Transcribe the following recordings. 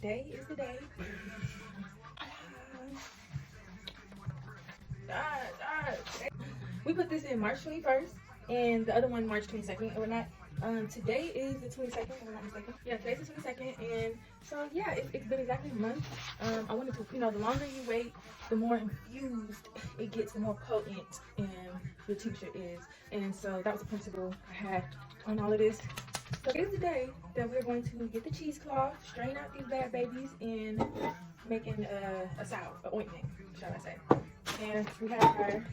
today is the day. We put this in March 21st and the other one March 22nd, or whatnot. Today is the 22nd, if I'm not mistaken. Yeah, today's the 22nd, and so yeah, it's been exactly a month. I wanted to, the longer you wait, the more infused it gets, the more potent your tincture is. And so that was the principle I had on all of this. So it is the day that we're going to get the cheesecloth, strain out these bad babies, and making a salve, an ointment, shall I say. And we have our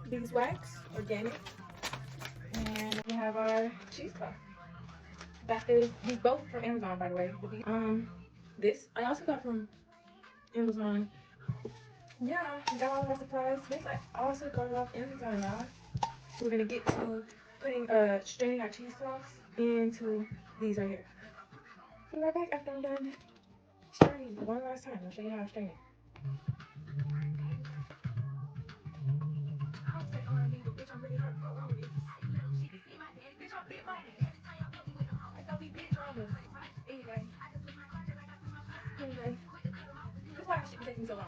beeswax, organic, and we have our cheesecloth. That is these both from Amazon, by the way. This I also got from Amazon. Yeah, we got all of our supplies. This I also got it off Amazon, y'all. We're gonna get to putting straining our cheesecloths into these right here. Be right back after I'm done straining one last time. I'll show you how I strain it. Anyway, that's why shit be taking so long.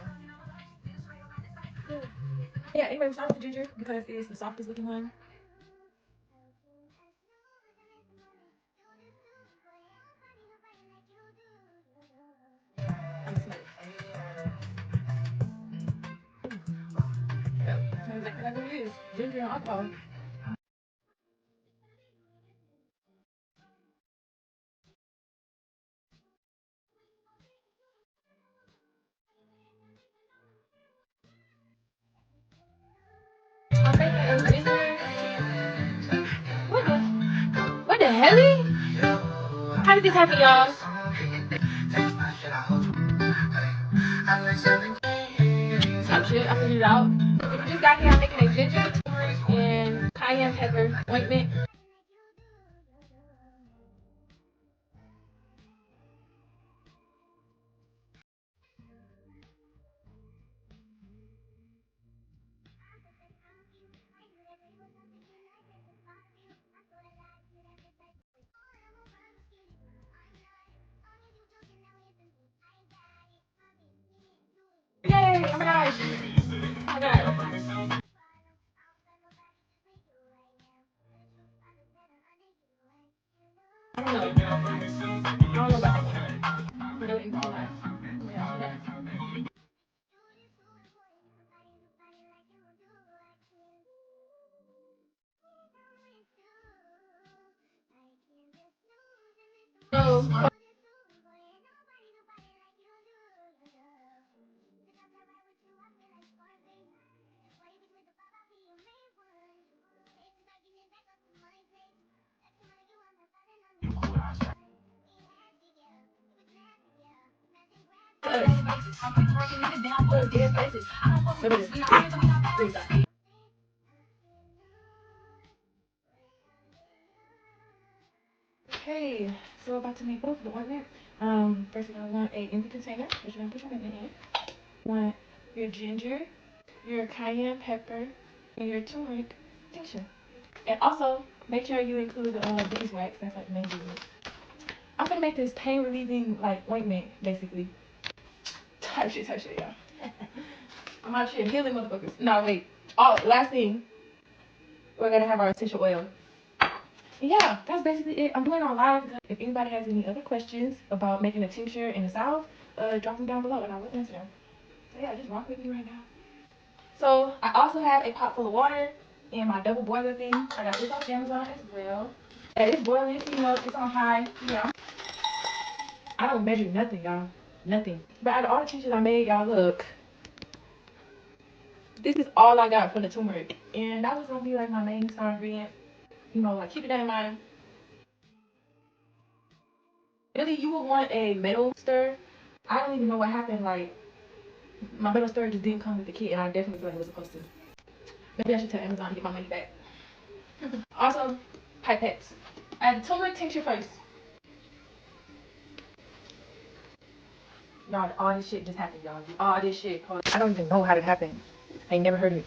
Yeah, anyway, we start with the ginger because it's the softest looking one. I'm gonna smell it. Yep, that's exactly what it is. Ginger and alcohol. I'm making a ginger. What the hell? How did this happen, y'all? Type shit, I figured it out. We just got here, I'm making a ginger, turmeric, and cayenne pepper ointment. Yay! Oh my gosh! Oh my god. I don't know. I don't know about that one. I know it's not. Yeah. So, okay, so about to make both of the ointment. First you're gonna want a empty container, which you're gonna put your ointment in. Want your ginger, your cayenne pepper, and your turmeric tincture. And also, make sure you include beeswax. That's like the main ingredient. I'm gonna make this pain relieving like ointment, basically. Type shit, y'all. I'm out here healing motherfuckers. No, wait. Oh, last thing, we're gonna have our essential oil. Yeah, that's basically it. I'm doing it on live. If anybody has any other questions about making a tincture in the south, drop them down below and I will answer them. So yeah, just rock with me right now. So I also have a pot full of water and my double boiler thing. I got this off Amazon as well. And it's boiling, it's on high. Yeah. I don't measure nothing, y'all. Nothing. But out of all the tinctures I made, y'all look. This is all I got for the turmeric. And that was gonna be like my main star ingredient. Like keep that in mind. Really, you would want a metal stir. I don't even know what happened. Like, my metal stir just didn't come with the kit, and I definitely feel like it was supposed to. Maybe I should tell Amazon to get my money back. Also, pipettes. I had the turmeric tincture first. Y'all, all this shit just happened, y'all. All this shit. I don't even know how it happened. I ain't never heard of it.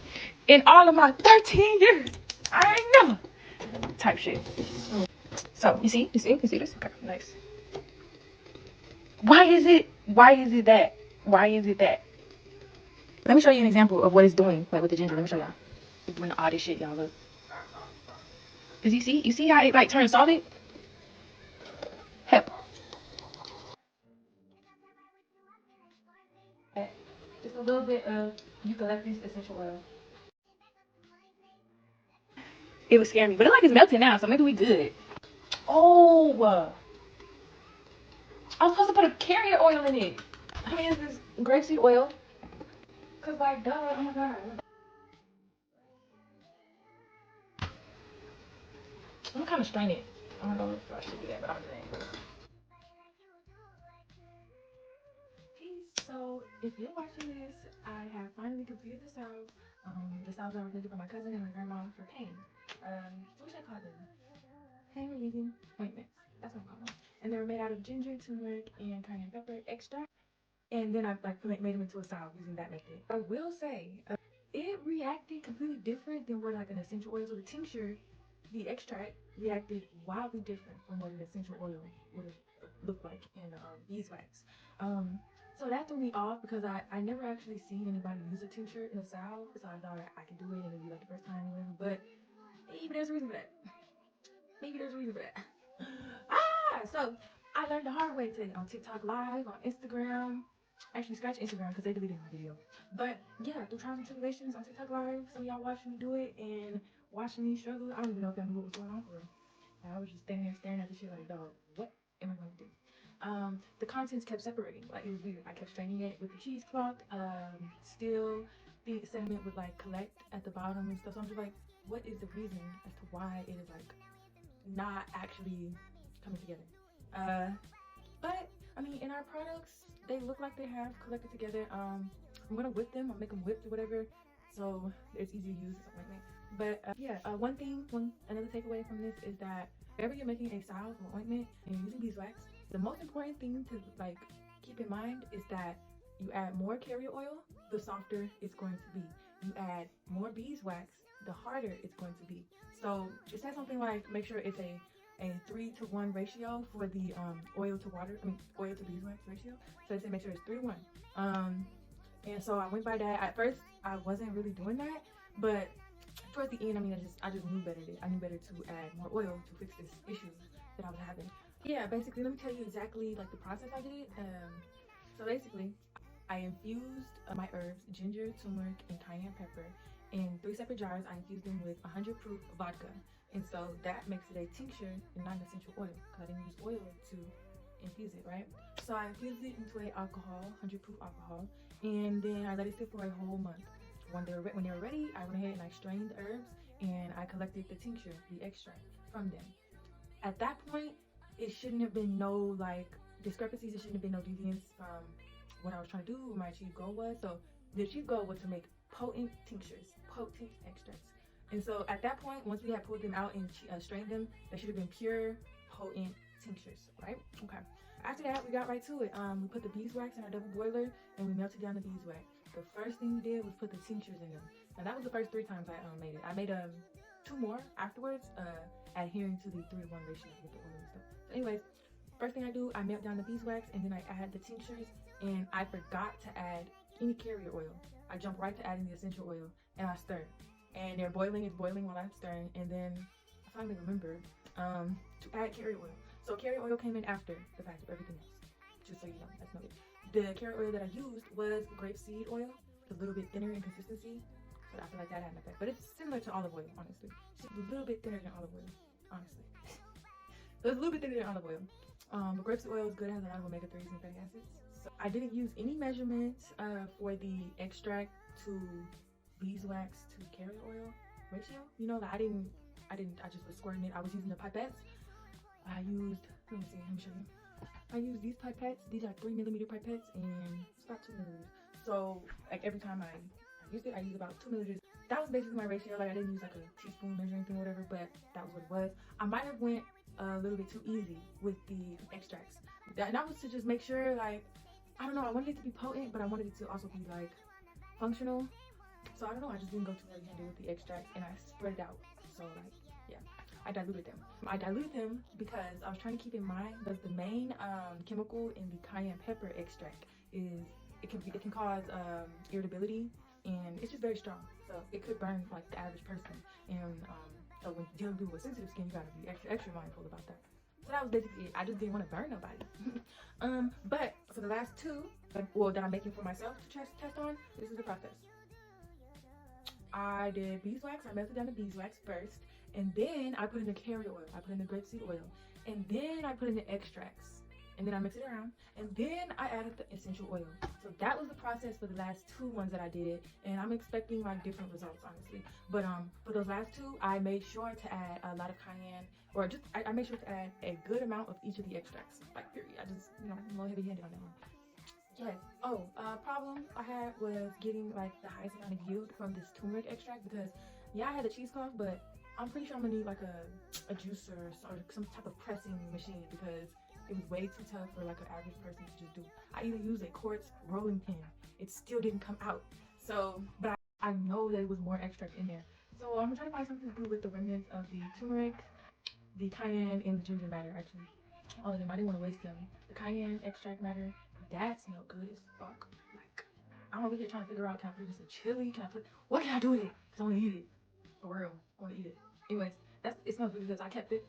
In all of my 13 years, I ain't never. Type shit. So, you see this? Okay, nice. Why is it that? Why is it that? Let me show you an example of what it's doing, like with the ginger. Let me show y'all. It's doing all this shit, y'all. Look. Cause you see how it like turns solid? Hep. Just a little bit of eucalyptus essential oil. It was scaring me, but it like it's melting now, so maybe we good. Oh, I was supposed to put a carrier oil in it. I mean, it's this grapeseed oil. Cause like, duh, oh my god. I'm kind of strain it. I don't know if I should do that, but I'm doing it. So, if you're watching this, I have finally completed the salve. The salves I was making for my cousin and my grandma for pain. What should I call them? Pain relieving ointments. That's what I'm calling them. And they were made out of ginger, turmeric, and cayenne pepper extract. And then I like made them into a salve using that method. I will say, it reacted completely different than what like an essential oil. So the tincture, the extract reacted wildly different from what an essential oil would have looked like in beeswax. So that threw me off because I never actually seen anybody use a tincture in a salve. So I thought I could do it and it'd be like the first time or whatever. But maybe there's a reason for that. Maybe there's a reason for that. So I learned the hard way today on TikTok Live, on Instagram. Actually, scratch Instagram because they deleted my video. But yeah, through trials and tribulations on TikTok Live, some of y'all watching me do it and watching me struggle. I don't even know if y'all knew what was going on for real. I was just standing there staring at the shit like, dog, what am I going to do? The contents kept separating. Like, it was weird. I kept straining it with the cheesecloth. Still, the sediment would like collect at the bottom and stuff. So I'm just like, what is the reason as to why it is like not actually coming together? But I mean, in our products, they look like they have collected together. I'm gonna whip them. I'll make them whipped or whatever, so it's easy to use or something like that. But another takeaway from this is that whenever you're making a salve or ointment and you're using beeswax, the most important thing to like keep in mind is that you add more carrier oil, the softer it's going to be. You add more beeswax, the harder it's going to be. So it says something like make sure it's a 3-to-1 ratio for the oil to beeswax ratio. So I said make sure it's 3-to-1. And so I went by that. At first, I wasn't really doing that, but towards the end, I mean, I just knew better. I knew better to add more oil to fix this issue that I was having. Yeah, basically, let me tell you exactly like the process I did. So basically, I infused my herbs, ginger, turmeric, and cayenne pepper in 3 separate jars. I infused them with 100 proof vodka. And so that makes it a tincture and not an essential oil because I didn't use oil to infuse it, right? So I infused it into a alcohol, 100 proof alcohol, and then I let it sit for a whole month. When they were ready, I went ahead and I strained the herbs and I collected the tincture, the extract from them. At that point, it shouldn't have been no like discrepancies. It shouldn't have been no deviance from what I was trying to do, what my achieved goal was. So the achieved goal was to make potent tinctures, potent extracts. And so at that point, once we had pulled them out and strained them, they should have been pure, potent tinctures, right? Okay. After that, we got right to it. We put the beeswax in our double boiler and we melted down the beeswax. The first thing we did was put the tinctures in them. Now that was the first 3 times I made it. I made 2 more afterwards, adhering to the 3-to-1 ratio with the oil and stuff. So anyways, first thing I do, I melt down the beeswax and then I add the tinctures, and I forgot to add any carrier oil. I jump right to adding the essential oil and I stir. And it's boiling while I'm stirring, and then I finally remembered to add carrier oil. So carrier oil came in after the fact of everything else. Just so you know, that's noted. The carrier oil that I used was grapeseed oil. It's a little bit thinner in consistency, but I feel like that had an effect. But it's similar to olive oil, honestly. It's a little bit thinner than olive oil, honestly. So it's a little bit thinner than olive oil. But grapeseed oil is good. It has a lot of omega-3s and fatty acids. So I didn't use any measurements for the extract to beeswax to carrier oil ratio. You know, like I just was squirting it. I was using the pipettes. Let me show you. I used these pipettes. These are 3mm pipettes, and it's about 2 milliliters. So like every time I used it, I used about 2 milliliters. That was basically my ratio. Like I didn't use like a teaspoon measure or anything or whatever, but that was what it was. I might have went a little bit too easy with the extracts. And that was to just make sure, like, I don't know, I wanted it to be potent, but I wanted it to also be like functional. So I don't know, I just didn't go too heavy handed with the extracts and I spread it out. So like, yeah. I diluted them. I diluted them because I was trying to keep in mind that the main chemical in the cayenne pepper extract is it can cause irritability, and it's just very strong. So it could burn like the average person. And so when dealing with sensitive skin, you gotta be extra mindful about that. So that was basically it. I just didn't want to burn nobody. But for the last two, well, that I'm making for myself to test on, this is the process. I did beeswax. I melted down the beeswax first, and then I put in the carrier oil. I put in the grapeseed oil, and then I put in the extracts, and then I mixed it around, and then I added the essential oil. So that was the process for the last two ones that I did, and I'm expecting like different results, honestly. But for those last two, I made sure to add a lot of cayenne, or just I made sure to add a good amount of each of the extracts. Like period. I just I'm a little heavy-handed on that one. Yes. Oh, problem I had was getting like the highest amount of yield from this turmeric extract because yeah, I had the cheesecloth, but I'm pretty sure I'm gonna need like a juicer or some type of pressing machine because it was way too tough for like an average person to just do. I even used a quartz rolling pin. It still didn't come out. So, but I know that it was more extract in there. So I'm gonna try to find something to do with the remnants of the turmeric, the cayenne, and the ginger matter actually. All of them. I didn't want to waste them. The cayenne extract matter, that smelled good as fuck. Like, I'm over here trying to figure out, can I put this in chili? Can I put, what can I do with it? Because I want to eat it. For real. I want to eat it. Anyways, it smells good because I kept it.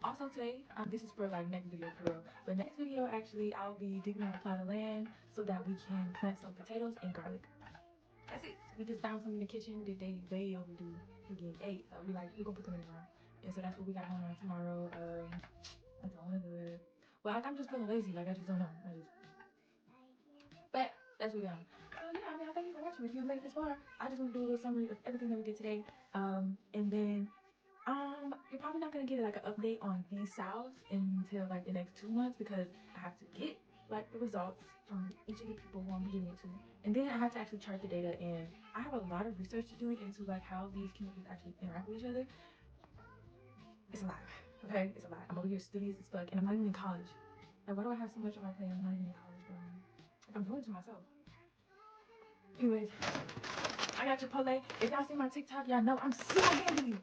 Also today, this is for like next video for real. But next video, actually, I'll be digging out a plot of land so that we can plant some potatoes and garlic. That's it. We just found some in the kitchen that they way overdue. We getting ate. So we're gonna put them in the ground. And so that's what we got going on tomorrow. I don't want to do it. Well, I'm just feeling lazy. Like, I just don't know. But that's what we got. So, yeah, I mean, thank you for watching. If you made it this far, I just want to do a little summary of everything that we did today. And then, you're probably not going to get, like, an update on these salves until, like, the next 2 months because I have to get, like, the results from each of the people who I'm giving it to. And then I have to actually chart the data, and I have a lot of research to do into, like, how these chemicals actually interact with each other. It's a lot. Okay, it's a lot. I'm over here studious as fuck, and I'm not even in college. Like, why do I have so much on my plate? I'm not even in college, bro. Like, I'm doing it to myself. Anyways, I got Chipotle. If y'all see my TikTok, y'all know I'm single-handedly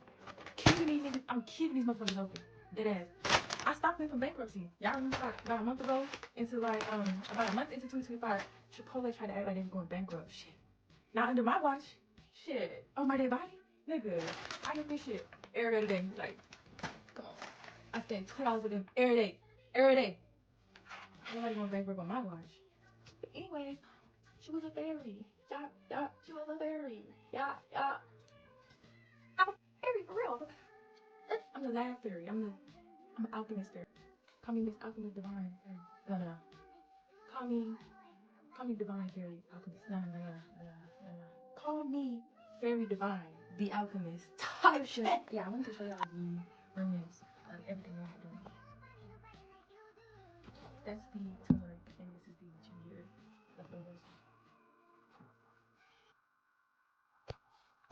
keeping these niggas. I'm keeping these motherfuckers open. Dead ass. I stopped them from bankruptcy. Y'all remember about a month ago, about a month into 2025, Chipotle tried to act like they were going bankrupt. Shit. Not under my watch. Shit. Oh, my dead body? Nigga. I get this shit every other day. Like, come on. I spend $20 with them every day. Every day. Nobody going bankrupt on my watch. But anyway, she was a fairy. Yeah. She was a fairy. Yeah. I'm a fairy for real. I'm the lab fairy. I'm an alchemist fairy. Call me Miss Alchemist Divine Fairy. No. Call me Divine Fairy Alchemist. No. Call me Fairy Divine, the Alchemist. Type shit. Yeah, I wanted to show y'all the remnants of everything I had done. That's the turmeric, and this is the ginger leftovers.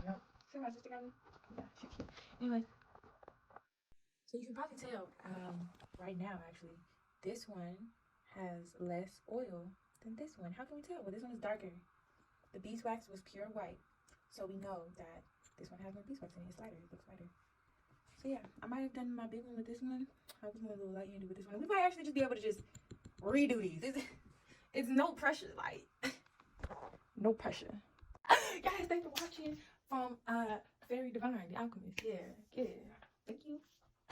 Yep. See my sister got me? Yeah, she cute. Anyway, so you can probably tell right now, actually, this one has less oil than this one. How can we tell? Well, this one is darker. The beeswax was pure white, so we know that this one has more beeswax in it. It's lighter. It looks lighter. So yeah, I might have done my big one with this one. I was a little light-handed with this one. We might actually just be able to just redo these. It's no pressure, like no pressure. Guys, thanks for watching from Fairy Divine, the Alchemist. Yeah, thank you.